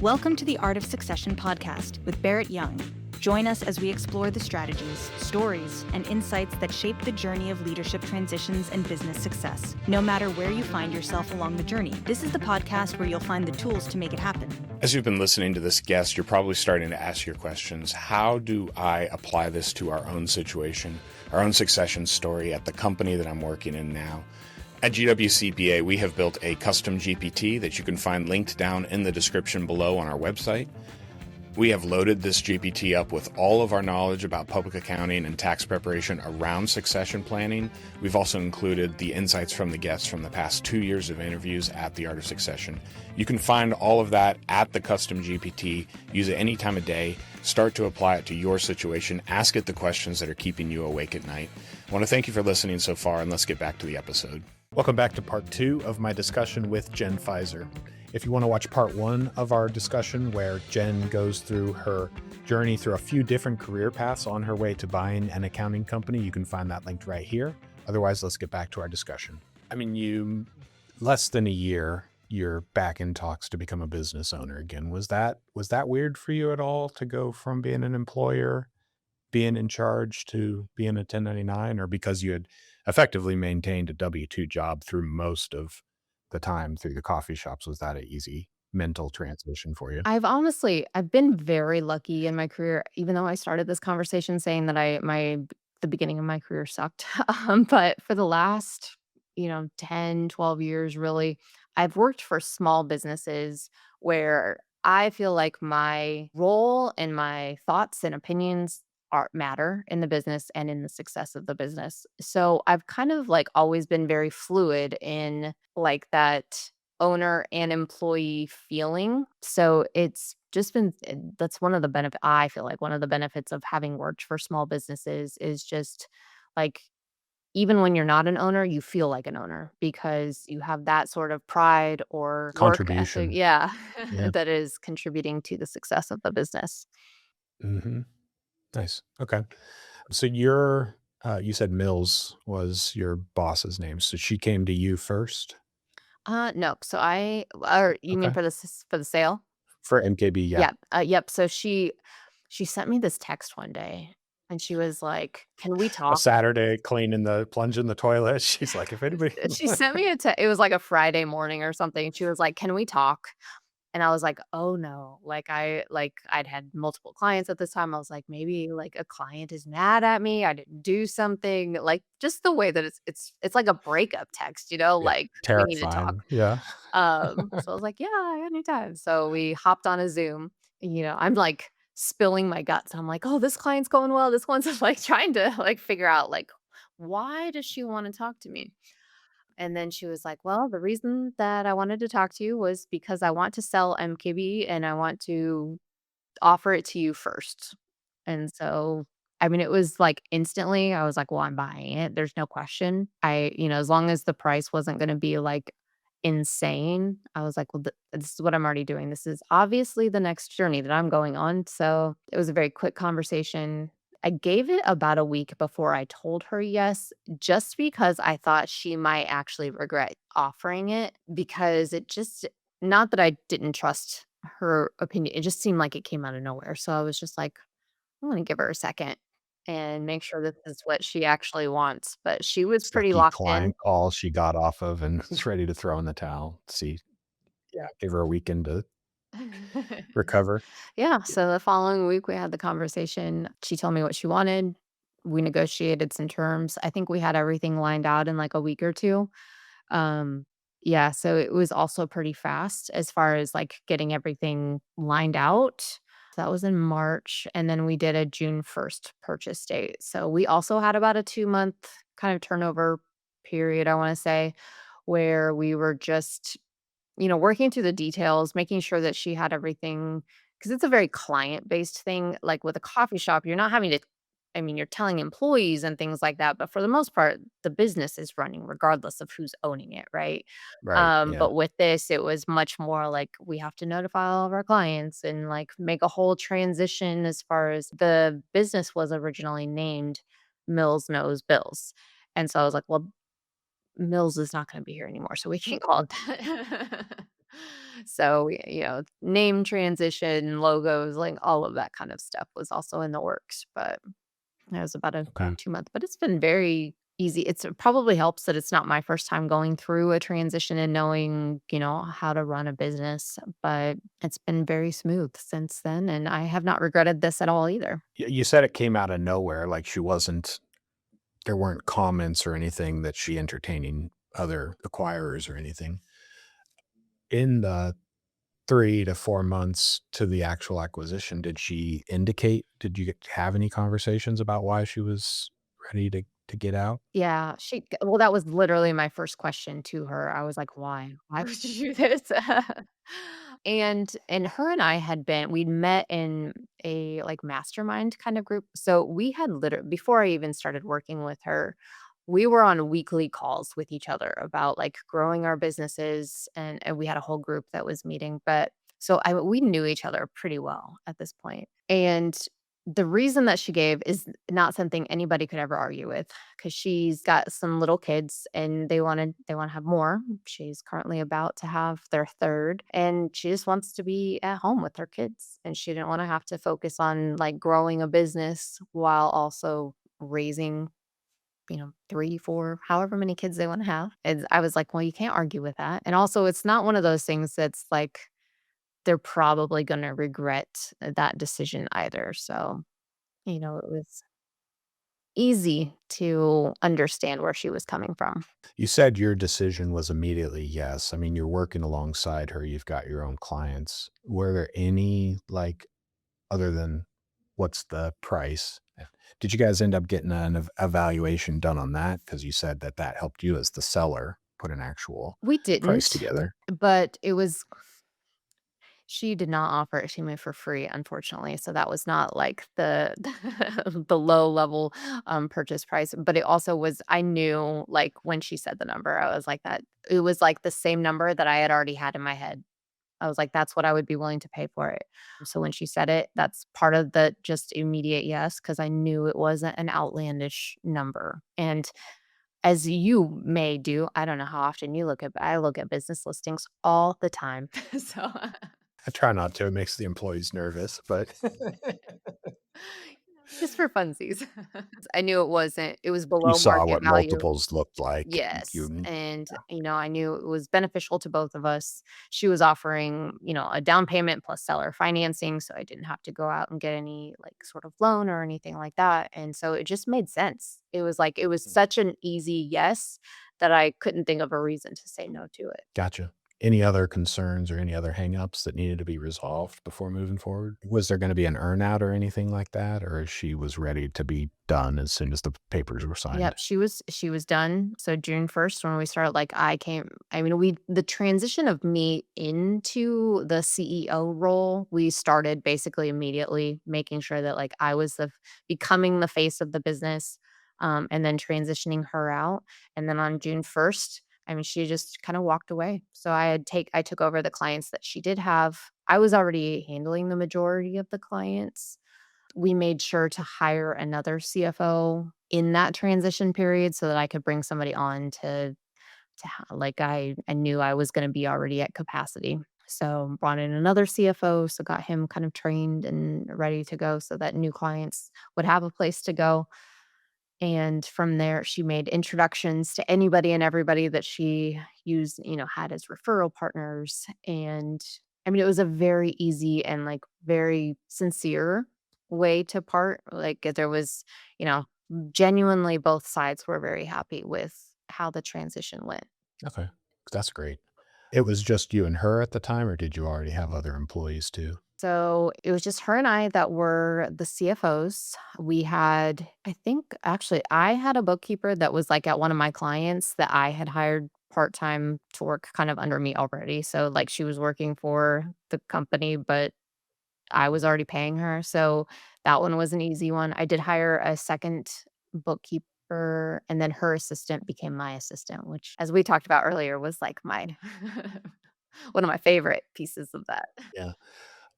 Welcome to the Art of Succession podcast with Barrett Young. Join us as we explore the strategies, stories, and insights that shape the journey of leadership transitions and business success. No matter where you find yourself along the journey, this is the podcast where you'll find the tools to make it happen. As you've been listening to this guest, you're probably starting to ask your questions. How do I apply this to our own situation, our own succession story at the company that I'm working in now? At GWCPA, we have built a custom GPT that you can find linked down in the description below on our website. We have loaded this GPT up with all of our knowledge about public accounting and tax preparation around succession planning. We've also included the insights from the guests from the past 2 years of interviews at the Art of Succession. You can find all of that at the custom GPT. Use it any time of day. Start to apply it to your situation. Ask it the questions that are keeping you awake at night. I want to thank you for listening so far, and let's get back to the episode. Welcome back to part 2 of my discussion with Jen Fizer. If you want to watch part 1 of our discussion, where Jen goes through her journey through a few different career paths on her way to buying an accounting company, you can find that linked right here. Otherwise, let's get back to our discussion. I mean, you less than a year, you're back in talks to become a business owner again. Was that weird for you at all to go from being an employer, being in charge, to being a 1099, or because you had effectively maintained a W-2 job through most of the time through the coffee shops? Was that an easy mental transition for you? I've been very lucky in my career, even though I started this conversation saying that the beginning of my career sucked. But for the last, 10, 12 years, really, I've worked for small businesses where I feel like my role and my thoughts and opinions matter in the business and in the success of the business. So I've kind of like always been very fluid in like that owner and employee feeling. So it's just been that's one of the benefit I feel like one of the benefits of having worked for small businesses is just like even when you're not an owner, you feel like an owner because you have that sort of pride or work ethic, Contribution. yeah, Yeah. that is contributing to the success of the business. Mm-hmm. Nice. Okay. So you said Mills was your boss's name. So she came to you first? No. So or you mean Okay. for for the sale? For MKB, yeah. Yep. Yep. So she sent me this text one day and she was like, "Can we A talk?" Saturday plunging the toilet. She's like, if anybody She sent me it was like a Friday morning or something. She was like, "Can we talk?" And I was like, "Oh no." I'd had multiple clients at this time. I was like, maybe like a client is mad at me. I didn't do something. Like just the way that it's like a breakup text, Yeah. like we need to talk. Terrifying. Yeah. So I was like, "Yeah, anytime." So we hopped on a Zoom. I'm like spilling my guts. I'm like, "Oh, this client's going well. This one's like trying to like figure out like why does she want to talk to me?" And then she was like, "Well, the reason that I wanted to talk to you was because I want to sell MKB and I want to offer it to you first." And so, I mean, it was like instantly, I was like, "Well, I'm buying it. There's no question." As long as the price wasn't going to be like insane, I was like, "Well, this is what I'm already doing. This is obviously the next journey that I'm going on." So it was a very quick conversation. I gave it about a week before I told her yes, just because I thought she might actually regret offering it because not that I didn't trust her opinion, it just seemed like it came out of nowhere. So I was just like, I'm going to give her a second and make sure that this is what she actually wants. But she was pretty Sucky locked in. client call she got off of and was ready to throw in the towel. See, yeah, gave her a weekend to recover. Yeah. So the following week, we had the conversation. She told me what she wanted. We negotiated some terms. I think we had everything lined out in like a week or two. Um, yeah. So it was also pretty fast as far as like getting everything lined out. That was in March. And then we did a June 1st purchase date. So we also had about a 2-month kind of turnover period, I want to say, where we were just working through the details, making sure that she had everything because it's a very client-based thing. Like with a coffee shop, you're not having to I mean, you're telling employees and things like that, but for the most part, the business is running regardless of who's owning it, right? Right. Yeah. But with this, it was much more like we have to notify all of our clients and like make a whole transition as far as the business was originally named Mills Knows Bills. And so I was like, well, Mills is not going to be here anymore, so we can't call it that. So, name transition, logos, like all of that kind of stuff was also in the works, but it was about a Okay. 2 month, but it's been very easy. It probably helps that it's not my first time going through a transition and knowing, how to run a business, but it's been very smooth since then. And I have not regretted this at all either. You said it came out of nowhere, like she wasn't, there weren't comments or anything that she entertaining other acquirers or anything. In the 3 to 4 months to the actual acquisition, did you have any conversations about why she was ready to get out? Yeah, well, that was literally my first question to her. I was like, "Why? Why would you do this?" And her and I we'd met in a, like, mastermind kind of group. So we had before I even started working with her, we were on weekly calls with each other about, like, growing our businesses, and we had a whole group that was meeting, but so we knew each other pretty well at this point. And the reason that she gave is not something anybody could ever argue with, because she's got some little kids and they wanna have more. She's currently about to have their 3rd, and she just wants to be at home with her kids, and she didn't wanna have to focus on, like, growing a business while also raising, 3, 4, however many kids they wanna have. And I was like, "Well, you can't argue with that." And also, it's not one of those things that's like they're probably gonna regret that decision either. So, it was easy to understand where she was coming from. You said your decision was immediately yes. I mean, you're working alongside her, you've got your own clients. Were there any, like, other than what's the price? Did you guys end up getting an evaluation done on that? Because you said that that helped you as the seller put an actual We price didn't, together. but she did not offer it to me for free, unfortunately, so that was not like the the low level, purchase price, but it also was I knew, like, when she said the number, I was like that it was, like, the same number that I had already had in my head. I was like, "That's what I would be willing to pay for it." So when she said it, that's part of the just immediate yes, because I knew it wasn't an outlandish number, and as you may do, I don't know how often you look at I look at business listings all the time. So I try not to, it makes the employees nervous, but just for funsies. I knew it was you below saw market what value. multiples looked like. Yes, You and, I knew it was beneficial to both of us. She was offering, a down payment plus seller financing, so I didn't have to go out and get any, like, sort of loan or anything like that, and so it just made sense. It was such an easy yes that I couldn't think of a reason to say no to it. Gotcha. Any other concerns or any other hangups that needed to be resolved before moving forward? Was there gonna be an earn-out or anything like that, or she was ready to be done as soon as the papers were signed? Yep, she was done. So June 1st when we started, like, I mean, we the transition of me into the CEO role, we started basically immediately making sure that, like, I was becoming the face of the business, and then transitioning her out. And then on June 1st, I mean, she just kind of walked away. So I took over the clients that she did have. I was already handling the majority of the clients. We made sure to hire another CFO in that transition period so that I could bring somebody on like, I knew I was gonna be already at capacity. So, brought in another CFO, so got him kind of trained and ready to go so that new clients would have a place to go. And from there, she made introductions to anybody and everybody that she had as referral partners. And I mean, it was a very easy and, like, very sincere way to part. Like, there was, you know, genuinely both sides were very happy with how the transition went. Okay, that's great. It was just you and her at the time, or did you already have other employees too? So it was just her and I that were the CFOs. We had, I think, actually, I had a bookkeeper that was, like, at one of my clients that I had hired part time to work kind of under me already. So, like, she was working for the company, but I was already paying her. So that one was an easy one. I did hire a second bookkeeper, and then her assistant became my assistant, which, as we talked about earlier, was like my one of my favorite pieces of that. Yeah.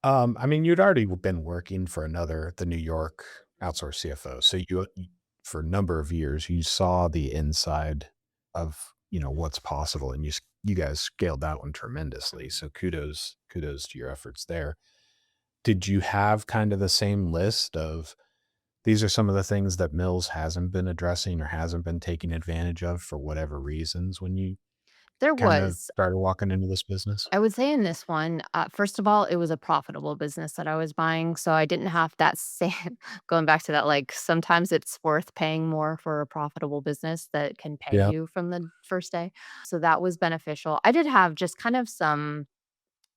I mean, you'd already been working for the New York outsourced CFO, so for a number of years, you saw the inside of what's possible. And you guys scaled that one tremendously. So kudos to your efforts there. Did you have kind of the same list of these are some of the things that Mills hasn't been addressing or hasn't been taking advantage of for whatever reasons when you There kind of was. started walking into this business? I would say in this one, first of all, it was a profitable business that I was buying, so I didn't have that same going back to that, like, sometimes it's worth paying more for a profitable business that can pay Yeah. you from the first day. So that was beneficial. I did have just kind of some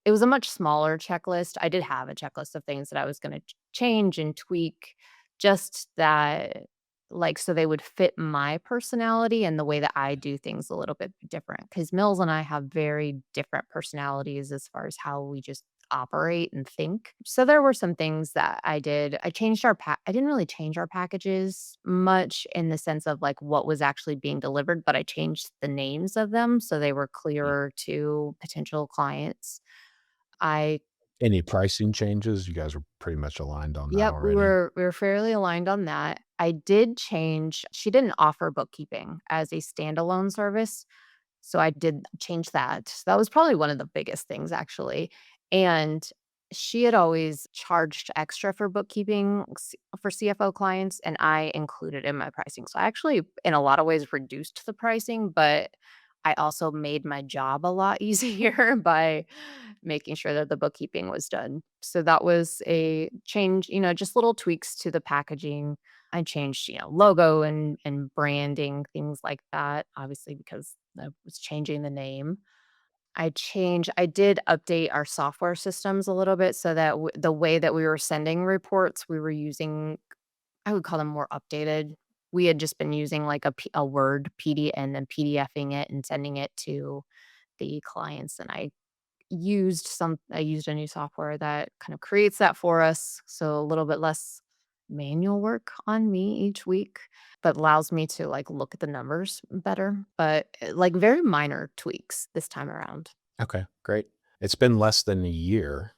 it was a much smaller checklist. I did have a checklist of things that I was gonna change and tweak just that like, so they would fit my personality and the way that I do things a little bit different. Because Mills and I have very different personalities as far as how we just operate and think. So there were some things that I did. I didn't really change our packages much in the sense of, like, what was actually being delivered, but I changed the names of them so they were Mm. clearer to potential clients. I Any pricing changes? You guys were pretty much aligned on that Yep, we already. were we were fairly aligned on that. I did change she didn't offer bookkeeping as a standalone service, so I did change that. That was probably one of the biggest things actually, and she had always charged extra for bookkeeping for CFO clients, and I included in my pricing. So I actually, in a lot of ways, reduced the pricing, but I also made my job a lot easier by making sure that the bookkeeping was done. So that was a change, just little tweaks to the packaging. I changed, logo and branding, things like that, obviously because I was changing the name. I did update our software systems a little bit so that the way that we were sending reports, we were using I would call them more updated. We had just been using like a Word PD and then PDFing it and sending it to the clients, and I used a new software that kind of creates that for us, so a little bit less manual work on me each week, but allows me to, like, look at the numbers better, but, like, very minor tweaks this time around. Okay, great. It's been less than a year,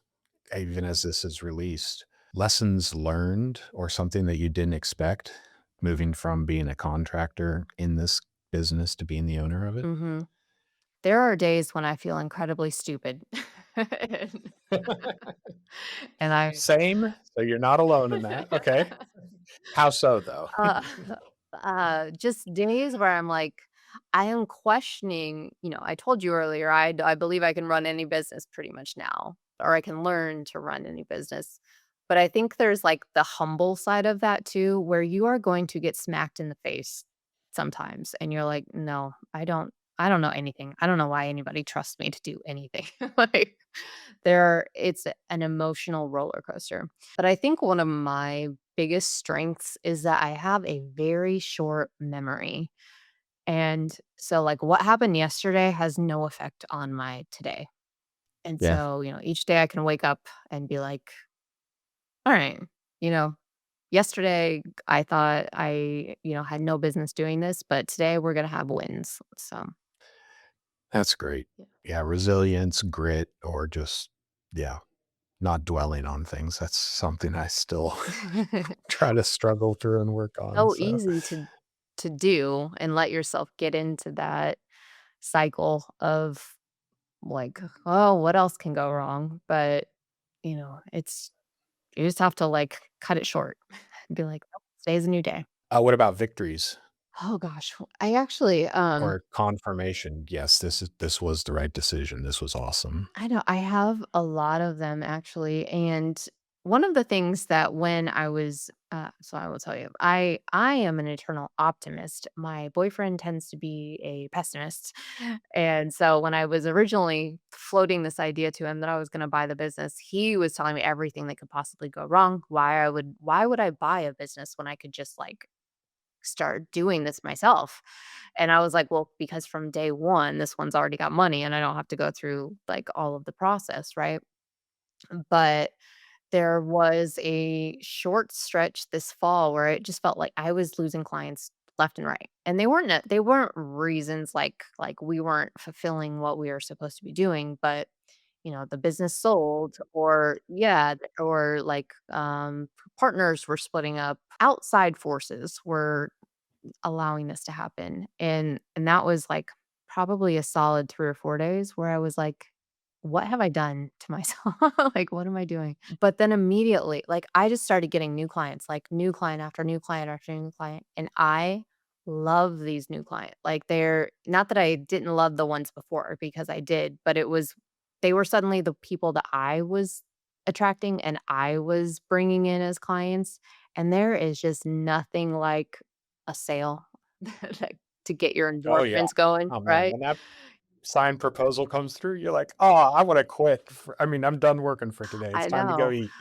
even as this is released. Lessons learned or something that you didn't expect moving from being a contractor in this business to being the owner of it? Mhm. There are days when I feel incredibly stupid. And and I Same. So you're not alone in that. Okay. How so, though? Uh, just days where I'm like, I am questioning, I told you earlier, I believe I can run any business pretty much now, or I can learn to run any business. But I think there's like the humble side of that too, where you are going to get smacked in the face sometimes. And you're like, no, I don't know anything. I don't know why anybody trusts me to do anything. Like it's an emotional roller coaster. But I think one of my biggest strengths is that I have a very short memory. And so, like, what happened yesterday has no effect on my today. And Yeah. so, each day I can wake up and be like, all right, you know, yesterday I thought I, had no business doing this, but today we're going to have wins. So, That's great. yeah. Yeah, resilience, grit, or just, yeah, not dwelling on things. That's something I still try to struggle through and work on. So So, easy to do and let yourself get into that cycle of like, oh, what else can go wrong? But, it's you just have to like cut it short and be like, "Nope, today's a new day." what about victories Oh gosh. I actually or confirmation? Yes, this was the right decision. This was awesome. I know I have a lot of them actually. And one of the things that when I was so I will tell you, I am an eternal optimist. My boyfriend tends to be a pessimist. And so when I was originally floating this idea to him that I was going to buy the business, he was telling me everything that could possibly go wrong, why would I buy a business when I could just like start doing this myself. And I was like, well, because from day one, this one's already got money and I don't have to go through like all of the process. Right. But there was a short stretch this fall where it just felt like I was losing clients left and right. And they weren't reasons like we weren't fulfilling what we were supposed to be doing, but the business sold or yeah, or like partners were splitting up. Outside forces were allowing this to happen, and that was, like, probably a solid 3 or 4 days where I was like, "What have I done to myself? Like, what am I doing?" But then immediately, like, I just started getting new clients, like, new client after new client after new client, and I love these new clients. Like, they're not that I didn't love the ones before because I did, but it was they were suddenly the people that I was attracting and I was bringing in as clients, and there is just nothing like a sale that to get your Oh yeah. endorphins going, Oh man, right? when that signed proposal comes through, you're like, "Oh, I wanna quit. I mean, I'm done working for today. It's I time to go know. eat."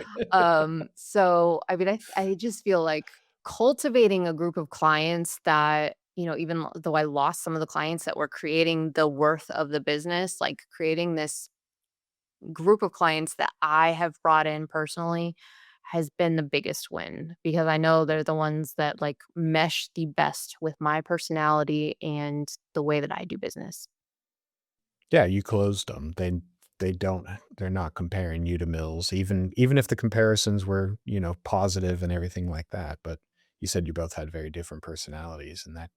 So I mean, I just feel like cultivating a group of clients that, even though I lost some of the clients that were creating the worth of the business, like creating this group of clients that I have brought in personally has been the biggest win because I know they're the ones that like mesh the best with my personality and the way that I do business. Yeah, you closed them. They don't they're not comparing you to Mills, even if the comparisons were, positive and everything like that, but you said you both had very different personalities, and that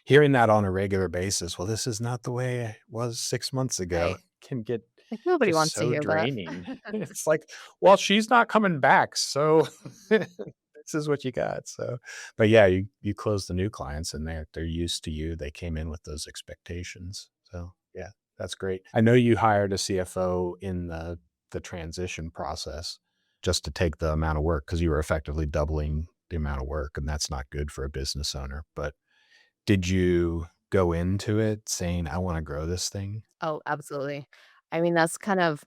hearing that on a regular basis, "Well, this is not the way it was 6 months ago," Right. can get Like nobody just wants to so hear that. draining. It's like, "Well, she's not coming back, so this is what you got." So but yeah, you close the new clients and they're used to you. They came in with those expectations. So, yeah, that's great. I know you hired a CFO in the transition process just to take the amount of work because you were effectively doubling the amount of work, and that's not good for a business owner. But did you go into it saying, "I wanna grow this thing"? Oh, absolutely. I mean, that's kind of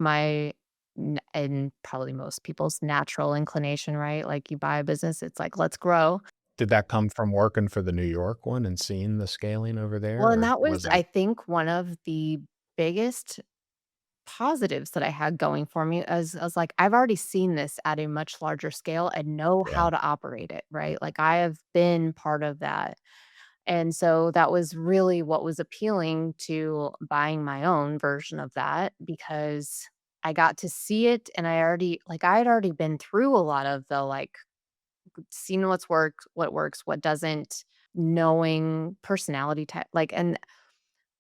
and probably most people's natural inclination, right? Like you buy a business, it's like, let's grow. Did that come from working for the New York one and seeing the scaling over there, Well, and or that was, was it I think, one of the biggest positives that I had going for me as I was like, I've already seen this at a much larger scale and know yeah. how to operate it, right? Like I have been part of that. And so that was really what was appealing to buying my own version of that because I got to see it and I had already been through a lot of the like seeing what works, what doesn't, knowing personality type like and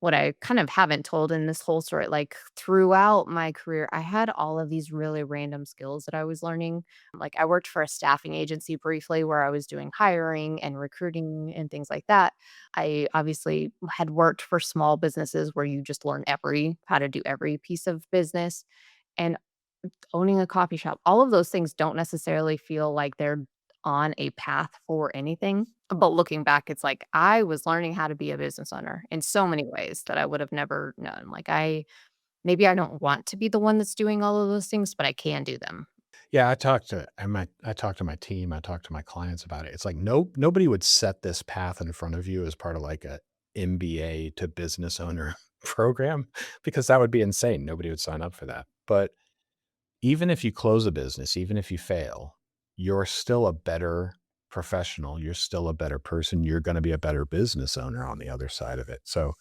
what I kind of haven't told in this whole story, like throughout my career, I had all of these really random skills that I was learning. Like I worked for a staffing agency briefly where I was doing hiring and recruiting and things like that. I obviously had worked for small businesses where you just learn how to do every piece of business. And owning a coffee shop, all of those things don't necessarily feel like they're on a path for anything. But looking back, it's like I was learning how to be a business owner in so many ways that I would have never known. Like maybe I don't want to be the one that's doing all of those things, but I can do them. Yeah, I talked to my team, I talked to my clients about it. It's like, nobody would set this path in front of you as part of, like, a MBA to business owner program because that would be insane. Nobody would sign up for that. But even if you close a business, even if you fail, you're still a better professional, you're still a better person, you're gonna be a better business owner on the other side of it. So,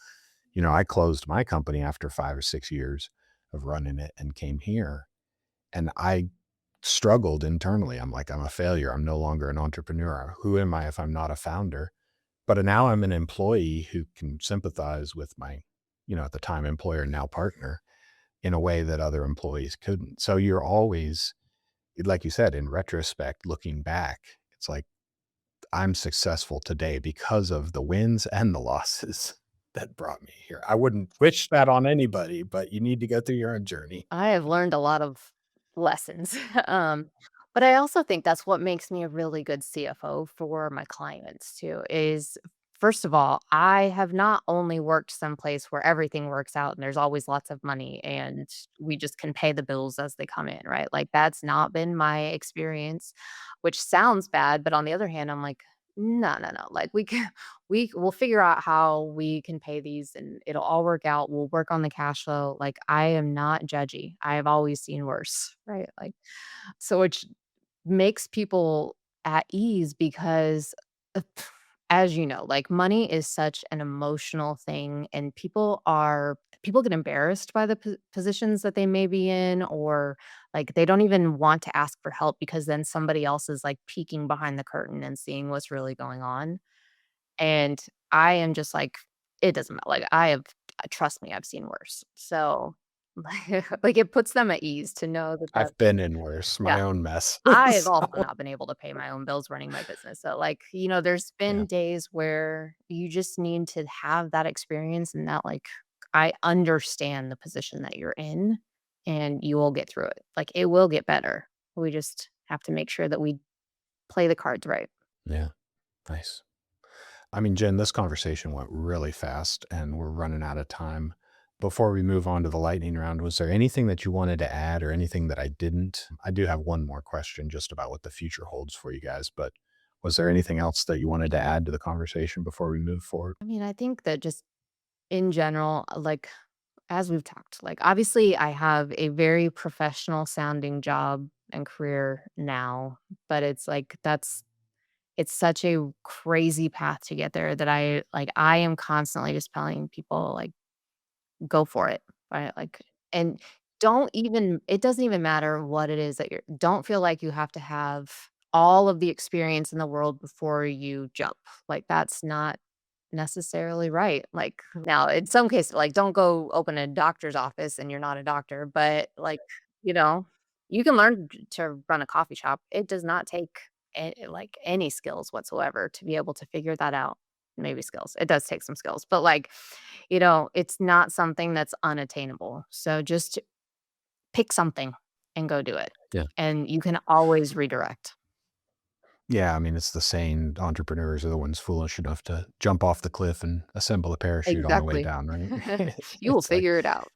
I closed my company after 5 or 6 years of running it and came here, and I struggled internally. I'm like, "I'm a failure. I'm no longer an entrepreneur. Who am I if I'm not a founder?" But now I'm an employee who can sympathize with my, at the time employer, now partner, in a way that other employees couldn't. So you're always, like you said, in retrospect, looking back, it's like, I'm successful today because of the wins and the losses that brought me here. I wouldn't wish that on anybody, but you need to go through your own journey. I have learned a lot of lessons. But I also think that's what makes me a really good CFO for my clients too, is first of all, I have not only worked someplace where everything works out and there's always lots of money and we just can pay the bills as they come in, right? Like that's not been my experience, which sounds bad, but on the other hand, I'm like, no, no, no. Like we can we'll figure out how we can pay these and it'll all work out. We'll work on the cash flow. Like I am not judgy. I have always seen worse, right? Like so which makes people at ease because uh, as you know, like money is such an emotional thing and people get embarrassed by the positions that they may be in or like they don't even want to ask for help because then somebody else is like peeking behind the curtain and seeing what's really going on. And I am just like, it doesn't matter. Like trust me, I've seen worse. So, like, it puts them at ease to know that I've been in worse, yeah. my own mess. I've So, also not been able to pay my own bills running my business. So, like, there's yeah. been days where you just need to have that experience and that, like, I understand the position that you're in and you will get through it. Like, it will get better. We just have to make sure that we play the cards right. Yeah. Nice. I mean, Jen, this conversation went really fast and we're running out of time. Before we move on to the lightning round, was there anything that you wanted to add or anything that I didn't? I do have one more question just about what the future holds for you guys, but was there anything else that you wanted to add to the conversation before we move forward? I mean, I think that just in general, like, as we've talked, like, obviously, I have a very professional sounding job and career now, but it's like it's such a crazy path to get there that I am constantly just telling people, like, go for it, right? Like, and don't even it doesn't even matter what it is that don't feel like you have to have all of the experience in the world before you jump. Like, that's not necessarily right. Like, now in some cases, like, don't go open a doctor's office and you're not a doctor, but, like, you know, you can learn to run a coffee shop. It does not take like any skills whatsoever to be able to figure that out. Maybe skills. It does take some skills, but, like, it's not something that's unattainable. So just pick something and go do it. Yeah. And you can always redirect. Yeah, I mean, it's the saying entrepreneurs are the ones foolish enough to jump off the cliff and assemble a parachute on the way Exactly. down, right? You will It's like figure it out.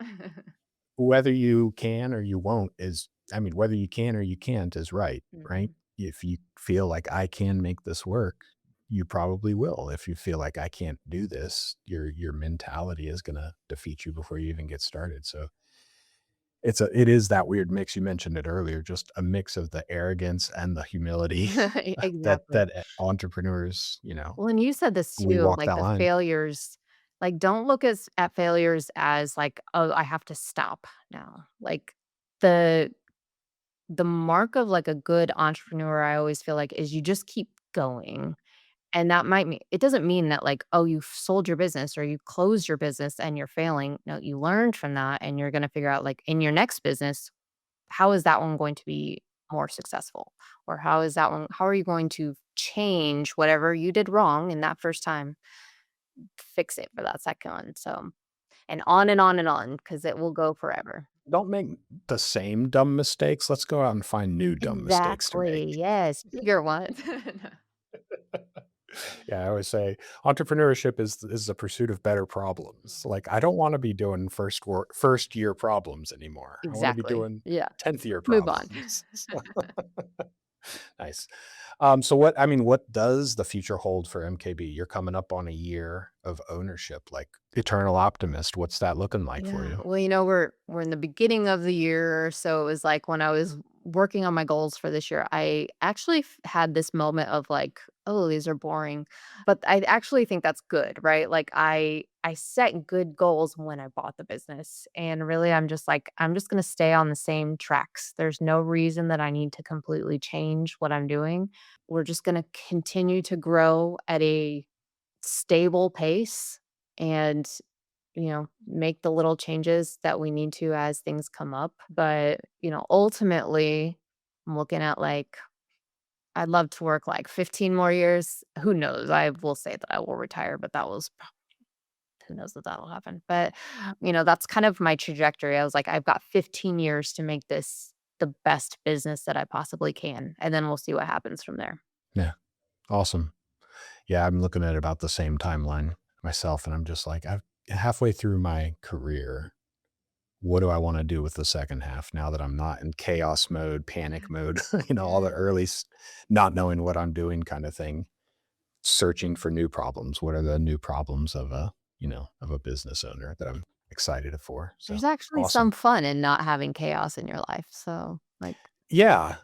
whether you can or you won't is, I mean, whether you can or you can't is right, right? Mhm. If you feel like I can make this work, you probably will. If you feel like I can't do this, your mentality is gonna defeat you before you even get started. So it is that weird mix. You mentioned it earlier, just a mix of the arrogance and the humility Exactly. that entrepreneurs, Well, and you said this we too, walk like that the line. failures, like, don't look at failures as like, oh, I have to stop now. Like, the the mark of like a good entrepreneur, I always feel like, is you just keep going. And that might mean it doesn't mean that, like, oh, you've sold your business or you closed your business and you're failing. No, you learned from that and you're gonna figure out, like, in your next business, how is that one going to be more successful? Or how are you going to change whatever you did wrong in that first time, fix it for that second one? So, and on and on and on, because it will go forever. Don't make the same dumb mistakes. Let's go out and find new dumb mistakes to Exactly. make. Yes. Bigger one. Yeah, I always say entrepreneurship is the pursuit of better problems. Like I don't want to be doing first year problems anymore. I want to be Exactly. doing Yeah. 10th year Move on. problems. So, nice. So what does the future hold for MKB? You're coming up on a year of ownership, like eternal optimist. What's that looking like for Yeah. you? Well, we're in the beginning of the year, so it was like when I was working on my goals for this year, I actually had this moment of like, oh, these are boring. But I actually think that's good, right? Like, I set good goals when I bought the business. And really I'm just like, I'm just going to stay on the same tracks. There's no reason that I need to completely change what I'm doing. We're just going to continue to grow at a stable pace and make the little changes that we need to as things come up. But, ultimately, I'm looking at like, I'd love to work like 15 more years. Who knows? I will say that I will retire, but who knows if that'll happen. But, that's kind of my trajectory. I was like, I've got 15 years to make this the best business that I possibly can. And then we'll see what happens from there. Yeah. Awesome. Yeah, I'm looking at about the same timeline myself, and I'm just like, I've halfway through my career. What do I want to do with the second half now that I'm not in chaos mode, panic mode, all the Yeah. not knowing what I'm doing kind of thing, searching for new problems. What are the new problems of a business owner that I'm excited for? So There's actually awesome. some fun in not having chaos in your life. So, like, Yeah,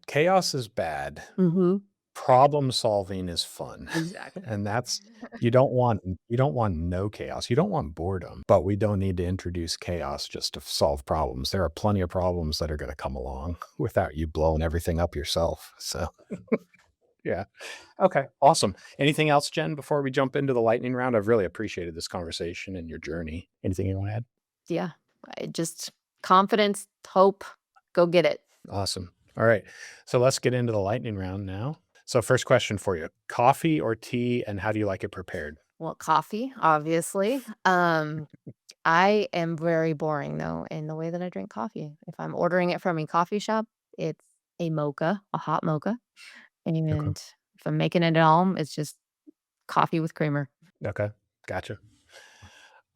chaos is bad. mhm. Problem solving is fun. Exactly. And that's you don't want no chaos. You don't want boredom, but we don't need to introduce chaos just to solve problems. There are plenty of problems that are gonna come along without you blowing everything up yourself. So Yeah. Okay. Awesome. Anything else, Jen, before we jump into the lightning round? I've really appreciated this conversation and your journey. Anything you want to add? Yeah. I just confidence, hope, go get it. Awesome. All right. So let's get into the lightning round now. So first question for you, coffee or tea, and how do you like it prepared? Well, coffee, obviously. I am very boring though in the way that I drink coffee. If I'm ordering it from a coffee shop, it's a mocha, a hot mocha. Okay. And if I'm making it at home, it's just coffee with creamer. Okay. Gotcha.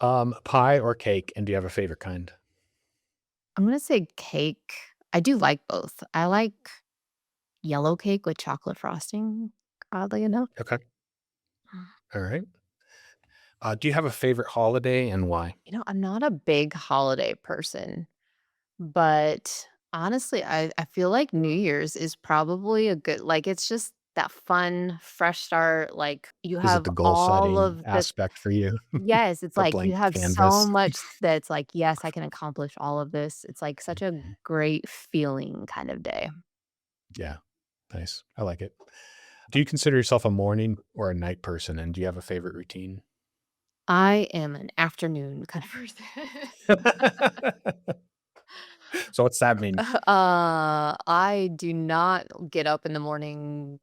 Pie or cake, and do you have a favorite kind? I'm gonna say cake. I do like both. I like yellow cake with chocolate frosting, oddly enough. Okay. All right. Do you have a favorite holiday and why? I'm not a big holiday person, but honestly, I feel like New Year's is probably a good like it's just that fun, fresh start. Like you Is it have the goal all setting of the aspect for you? yes, it's A like you blank have so canvas? much that's like, yes, I can accomplish all of this. It's like such a great feeling kind of day. Yeah. Nice. I like it. Do you consider yourself a morning or a night person, and do you have a favorite routine? I am an afternoon kind of person. So what's that mean? I do not get up in the morning,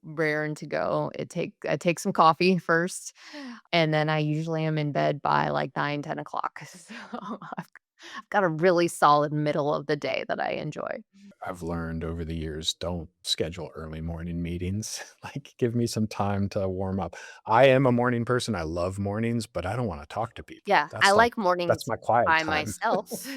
raring to go. I take some coffee first, and then I usually am in bed by like 9, 10 o'clock. So I've got a really solid middle of the day that I enjoy. I've learned over the years, don't schedule early morning meetings. Like, give me some time to warm up. I am a morning person. I love mornings, but I don't want to talk to people. Yeah, I like That's mornings my quiet by time. myself.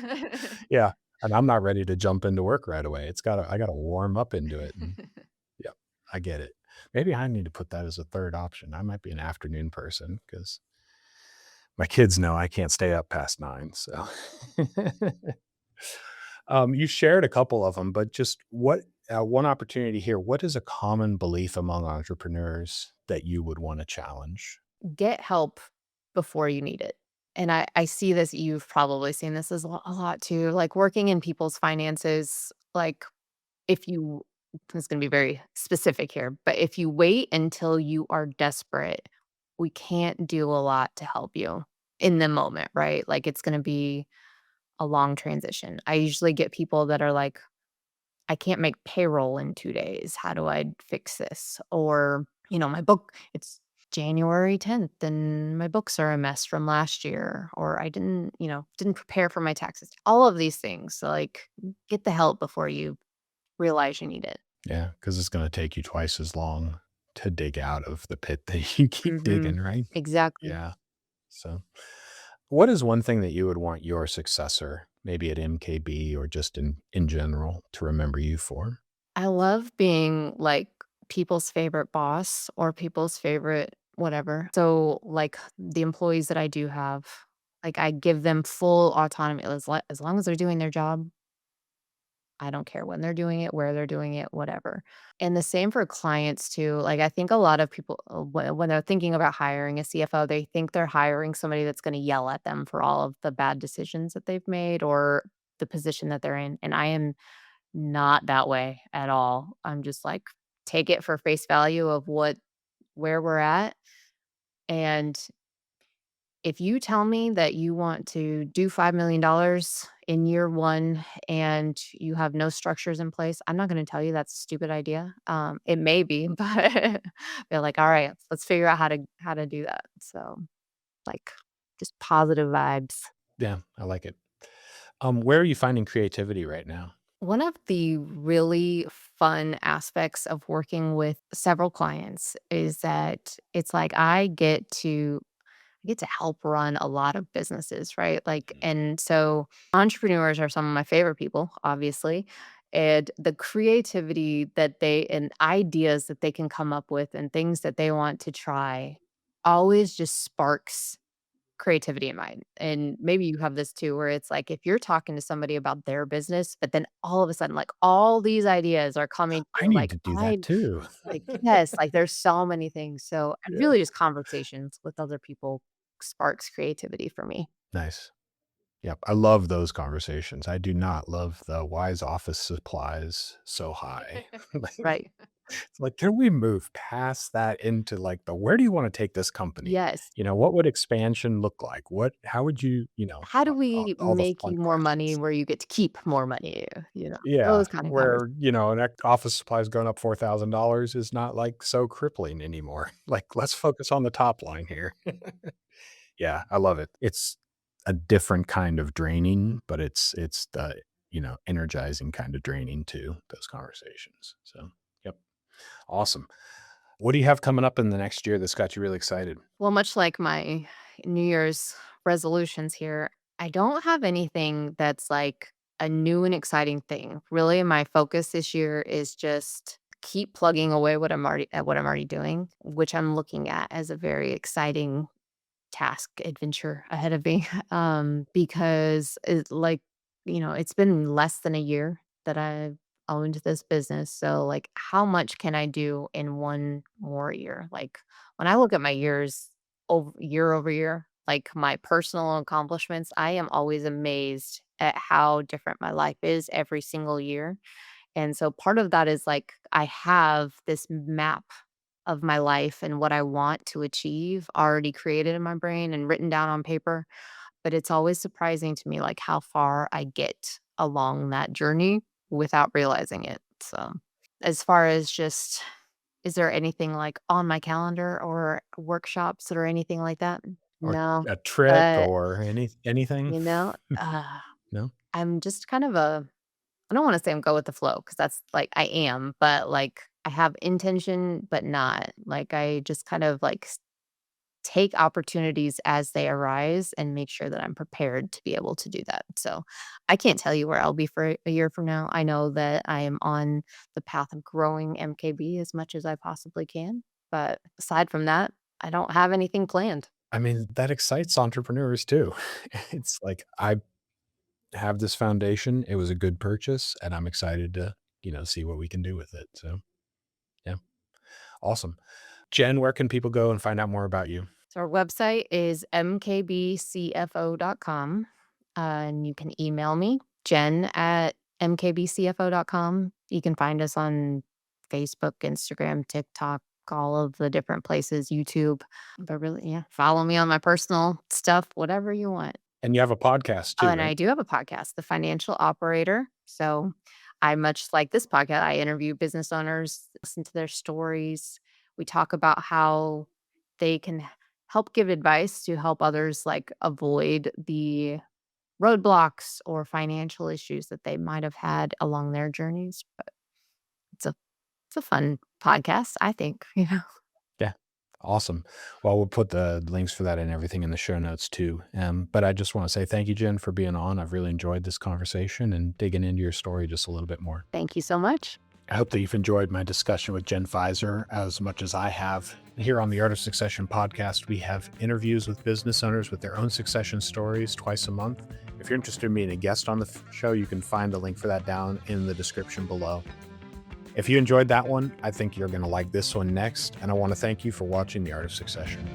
Yeah. And I'm not ready to jump into work right away. I gotta warm up into it. And yeah, I get it. Maybe I need to put that as a third option. I might be an afternoon person because my kids know I can't stay up past 9. So you shared a couple of them, but just one opportunity here. What is a common belief among entrepreneurs that you would want to challenge? Get help before you need it. And I see this, you've probably seen this as a lot too, like working in people's finances, like if you it's gonna be very specific here, but if you wait until you are desperate, we can't do a lot to help you in the moment, right? Like it's gonna be a long transition. I usually get people that are like, I can't make payroll in 2 days. How do I fix this? Or, my book, it's January 10th and my books are a mess from last year. Or I didn't prepare for my taxes. All of these things. So like get the help before you realize you need it. Yeah, because it's going to take you twice as long to dig out of the pit that you keep Mhm. digging, right? Exactly. Yeah. So, what is one thing that you would want your successor, maybe at MKB or just in general, to remember you for? I love being like people's favorite boss or people's favorite whatever. So like the employees that I do have, like I give them full autonomy as long as they're doing their job. I don't care when they're doing it, where they're doing it, whatever. And the same for clients too. Like I think a lot of people when they're thinking about hiring a CFO, they think they're hiring somebody that's going to yell at them for all of the bad decisions that they've made or the position that they're in. And I am not that way at all. I'm just like, take it for face value of where we're at. And if you tell me that you want to do $5 million in year one and you have no structures in place, I'm not going to tell you that's a stupid idea. It may be, but they're like, all right, let's figure out how to do that. So like just positive vibes. Yeah, I like it. Where are you finding creativity right now? One of the really fun aspects of working with several clients is that it's like I get to help run a lot of businesses, right? Like, and so entrepreneurs are some of my favorite people, obviously. And the creativity that and ideas that they can come up with and things that they want to try always just sparks creativity in mind. And maybe you have this too, where it's like if you're talking to somebody about their business, but then all of a sudden, like all these ideas are coming to I you, need like to do that too. yes, like there's so many things. So Yeah. really just conversations with other people sparks creativity for me. Nice. Yep. I love those conversations. I do not love the why is office supplies so high? Like, Right. It's like, can we move past that into like where do you want to take this company? Yes. What would expansion look like? How would you, How do we all the make fun you more money questions. where you get to keep more money? Yeah, Those kind of conversations. where, an office supplies going up $4,000 is not like so crippling anymore. Like, let's focus on the top line here. Yeah, I love it. It's a different kind of draining, but it's the, energizing kind of draining too, those conversations. So, yep. Awesome. What do you have coming up in the next year that's got you really excited? Well, much like my New Year's resolutions here, I don't have anything that's like a new and exciting thing. Really, my focus this year is just keep plugging away what I'm already doing, which I'm looking at as a very exciting task adventure ahead of me. Because it's been less than a year that I've owned this business. So like how much can I do in one more year? Like when I look at my years over year, like my personal accomplishments, I am always amazed at how different my life is every single year. And so part of that is like I have this map of my life and what I want to achieve already created in my brain and written down on paper. But it's always surprising to me like how far I get along that journey without realizing it. So as far as just is there anything like on my calendar or workshops or anything like that? Or No. a trip But or anything? you know, No? I'm just kind of I don't wanna say I'm go with the flow because that's like I am, but, like, I have intention, but not. Like, I just kind of, like, take opportunities as they arise and make sure that I'm prepared to be able to do that. So, I can't tell you where I'll be for a year from now. I know that I am on the path of growing MKB as much as I possibly can, but aside from that, I don't have anything planned. I mean, that excites entrepreneurs too. It's like, I have this foundation. It was a good purchase, and I'm excited to, see what we can do with it. So, yeah, awesome. Jen, where can people go and find out more about you? So our website is mkbcfo.com. And you can email me, Jen at mkbcfo.com. You can find us on Facebook, Instagram, TikTok, all of the different places, YouTube. But really, yeah, follow me on my personal stuff, whatever you want. And you have a podcast Oh, too, and I right? do have a podcast, The Financial Operator. So I much like this podcast, I interview business owners, listen to their stories. We talk about how they can help give advice to help others like avoid the roadblocks or financial issues that they might have had along their journeys. But it's a fun podcast, I think, Yeah. Awesome. Well, we'll put the links for that and everything in the show notes too. But I just want to say thank you, Jen, for being on. I've really enjoyed this conversation and digging into your story just a little bit more. Thank you so much. I hope that you've enjoyed my discussion with Jen Fizer as much as I have. Here on the Art of Succession podcast, we have interviews with business owners with their own succession stories twice a month. If you're interested in being a guest on the show, you can find the link for that down in the description below. If you enjoyed that one, I think you're going to like this one next. And I want to thank you for watching The Art of Succession.